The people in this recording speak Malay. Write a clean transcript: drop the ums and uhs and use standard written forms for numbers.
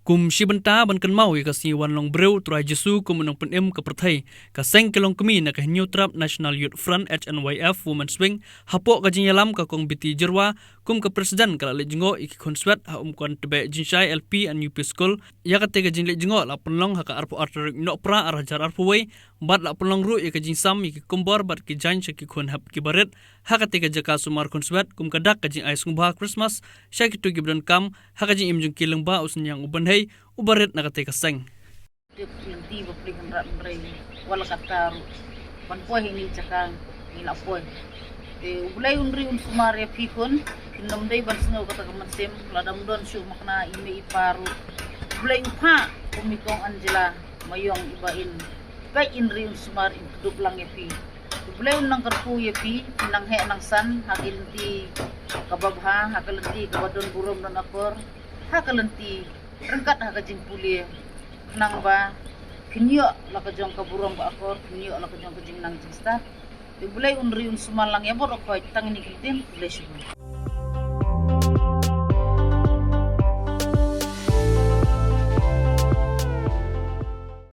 Kum Shibanta ban kan mau ka si wan long breu trai Jesu kum nong penem ka perthai ka seng kelong kemi na ka New Trap National Youth Front HNYF Women's Wing hapo ka jinyalam ka kong biti jerwa kum ka presiden ka le jingo ik konswet ha kon tebe jinshai LP and UP School ya ka te ka jinle jingo la penlong ha ka arpo arter no pra arajar arpo we bat la penlong ru ik jinsam ik kumbor bat ki jan ki kon hap ki baret ha ka te ka jaka sumar konswet kum ka dak ka jin ai sungba Christmas sha ki tu gibran kam ha ka jin imjung kileng ba usun yang uban ubaret na kateka seng. Di bapling rat mrei wala kataru pan po hini cakang ila po ulay unri un sumare pikon kinom dai ban singaw kata kamansem ladam don syu makna ime iparu ulay upa kumikong Angela mayong ibain kay inri un sumar in duplang yapi ulay un nang karpu yapi nang he nang san hakilinti kababha hakilinti kabadon burom dan akor hakilinti rengkat ha kajing puli nang ba kinyo la kajong kaburong ba akor kinyo la kajong kajing nang jista bulay unri un sumalang ya borok ko tangini kitin bulay